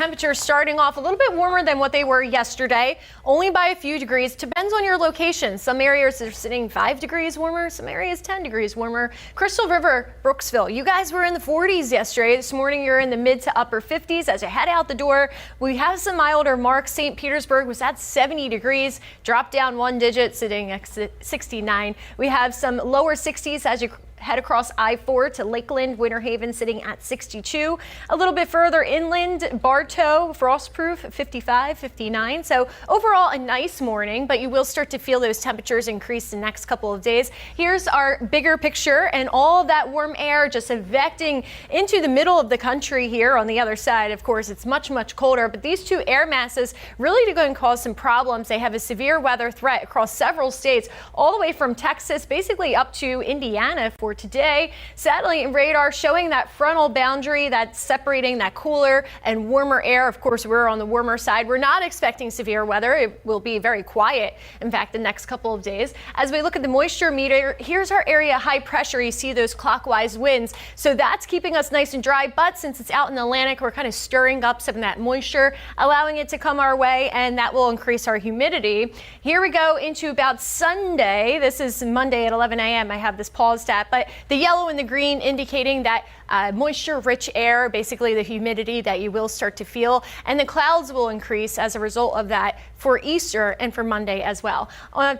Temperatures starting off a little bit warmer than what they were yesterday, only by a few degrees. Depends on your location. Some areas are sitting 5 degrees warmer, some areas 10 degrees warmer. Crystal River, Brooksville, you guys were in the 40s yesterday. This morning you're in the mid to upper 50s. As you head out the door, we have some milder marks. St. Petersburg was at 70 degrees, dropped down one digit, sitting at 69. We have some lower 60s as you head across I-4 to Lakeland, Winter Haven sitting at 62. A little bit further inland, Bartow, frostproof, 55, 59. So overall a nice morning, but you will start to feel those temperatures increase the next couple of days. Here's our bigger picture, and all of that warm air just evecting into the middle of the country here. On the other side, of course, it's much, much colder, but these two air masses really are going to cause some problems. They have a severe weather threat across several states, all the way from Texas, basically up to Indiana for today. Satellite radar showing that frontal boundary that's separating that cooler and warmer air. Of course, we're on the warmer side. We're not expecting severe weather. It will be very quiet, in fact, the next couple of days. As we look at the moisture meter, here's our area high pressure. You see those clockwise winds. So that's keeping us nice and dry. But since it's out in the Atlantic, we're kind of stirring up some of that moisture, allowing it to come our way, and that will increase our humidity. Here we go into about Sunday. This is Monday at 11 a.m. I have this paused at, but the yellow and the green indicating that moisture-rich air, basically the humidity that you will start to feel, and the clouds will increase as a result of that for Easter and for Monday as well.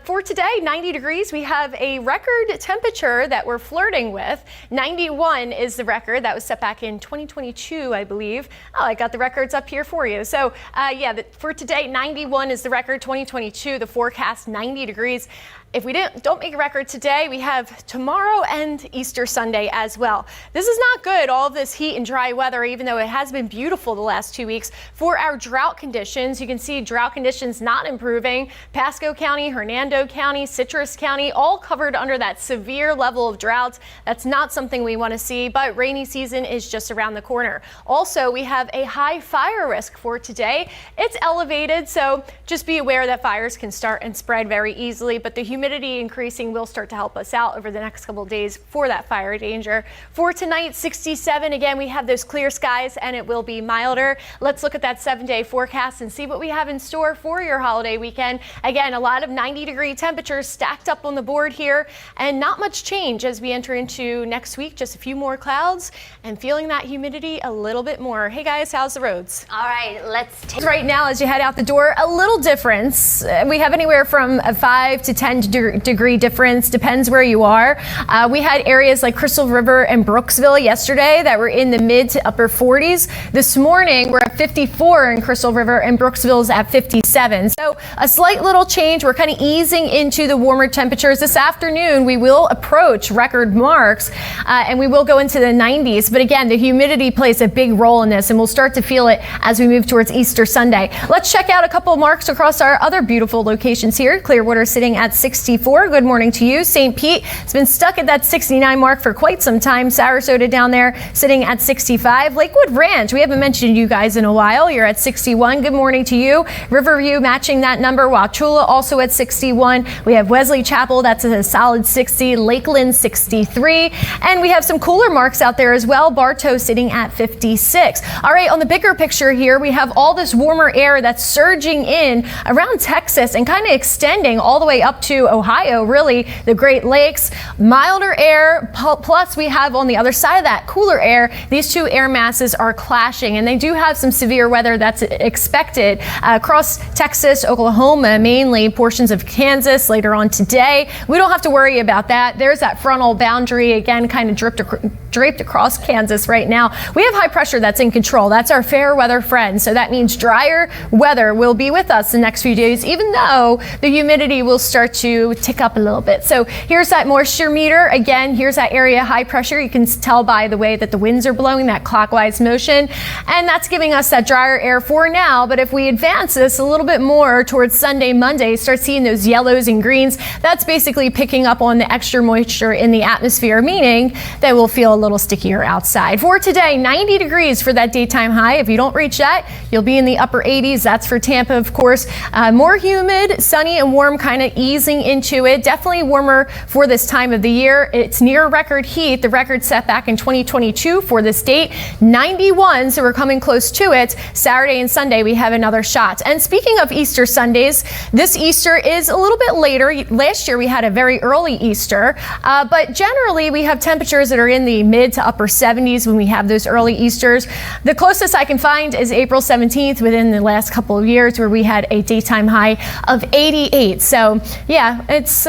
For today, 90 degrees. We have a record temperature that we're flirting with. 91 is the record that was set back in 2022, I believe. Oh, I got the records up here for you. So yeah, for today, 91 is the record. 2022, the forecast 90 degrees. If we don't make a record today, we have tomorrow and Easter Sunday as well. This is not good, all of this heat and dry weather, even though it has been beautiful the last 2 weeks. For our drought conditions, you can see drought conditions not improving. Pasco County, Hernando County, Citrus County, all covered under that severe level of drought. That's not something we want to see, but rainy season is just around the corner. Also, we have a high fire risk for today. It's elevated, so just be aware that fires can start and spread very easily, but the humidity increasing will start to help us out over the next couple of days for that fire danger. For tonight, 67. Again, we have those clear skies and it will be milder. Let's look at that 7-day forecast and see what we have in store for your holiday weekend. Again, a lot of 90-degree temperatures stacked up on the board here, and not much change as we enter into next week. Just a few more clouds and feeling that humidity a little bit more. Hey guys, how's the roads? All right, let's take right now as you head out the door, a little difference. We have anywhere from a 5 to 10 degree difference, depends where you are. We had areas like Crystal River and Brooksville yesterday that were in the mid to upper 40s. This morning we're at 54 in Crystal River and Brooksville's at 57. So a slight little change. We're kind of easing into the warmer temperatures. This afternoon we will approach record marks and we will go into the 90s. But again, the humidity plays a big role in this, and we'll start to feel it as we move towards Easter Sunday. Let's check out a couple of marks across our other beautiful locations here. Clearwater sitting at 64. Good morning to you. St. Pete has been stuck at that 69 mark for quite some time. Sarasota down there sitting at 65. Lakewood Ranch, we haven't mentioned you guys in a while. You're at 61. Good morning to you. Riverview matching that number. Wauchula also at 61. We have Wesley Chapel, that's a solid 60. Lakeland 63. And we have some cooler marks out there as well. Bartow sitting at 56. All right, on the bigger picture here, we have all this warmer air that's surging in around Texas and kind of extending all the way up to Ohio, really, the Great Lakes. Milder air, plus we have on the other side of that cooler air, these two air masses are clashing, and they do have some severe weather that's expected across Texas, Oklahoma, mainly portions of Kansas later on today. We don't have to worry about that. There's that frontal boundary again, kind of draped across Kansas right now. We have high pressure that's in control. That's our fair weather friend. So that means drier weather will be with us the next few days, even though the humidity will start to tick up a little bit. So here's that moisture meter. Again, here's that area high pressure. You can tell by the way that the winds are blowing, that clockwise motion, and that's giving us that drier air for now. But if we advance this a little bit more towards Sunday, Monday, start seeing those yellows and greens, that's basically picking up on the extra moisture in the atmosphere, meaning that we'll feel a little stickier outside. For today, 90 degrees for that daytime high. If you don't reach that, you'll be in the upper 80s. That's for Tampa, of course. More humid, sunny and warm, kind of easing into it. Definitely warmer for this time of the year. It's near record heat. The record set back in 20 2022 for this date. 91, so we're coming close to it. Saturday and Sunday, we have another shot. And speaking of Easter Sundays, this Easter is a little bit later. Last year, we had a very early Easter, but generally, we have temperatures that are in the mid to upper 70s when we have those early Easters. The closest I can find is April 17th within the last couple of years, where we had a daytime high of 88. So yeah, it's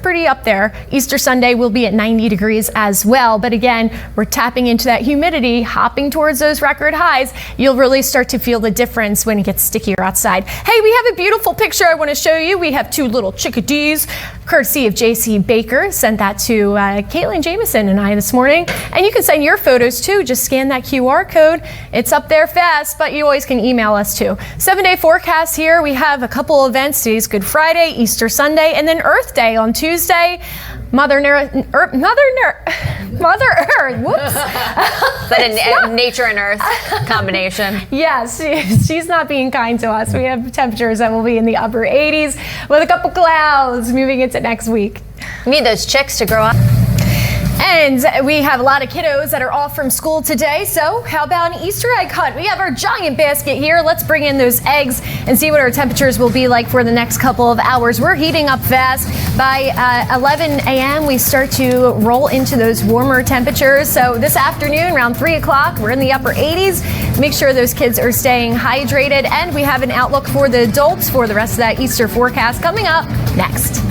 pretty up there. Easter Sunday will be at 90 degrees as well. But again, we're tapping into that humidity, hopping towards those record highs. You'll really start to feel the difference when it gets stickier outside. Hey, we have a beautiful picture I want to show you. We have two little chickadees, courtesy of JC Baker. Sent that to Caitlin Jameson and I this morning. And you can send your photos too. Just scan that QR code. It's up there fast, but you always can email us too. 7-day forecast here. We have a couple events. Today's Good Friday, Easter Sunday, and then Earth Day on Tuesday. Mother Earth. Whoops. Is that a nature and earth combination? Yes, she's not being kind to us. We have temperatures that will be in the upper 80s with a couple clouds moving into next week. We need those chicks to grow up. And we have a lot of kiddos that are off from school today. So how about an Easter egg hunt? We have our giant basket here. Let's bring in those eggs and see what our temperatures will be like for the next couple of hours. We're heating up fast. By 11 a.m. we start to roll into those warmer temperatures. So this afternoon around 3 o'clock, we're in the upper 80s. Make sure those kids are staying hydrated. And we have an outlook for the adults for the rest of that Easter forecast coming up next.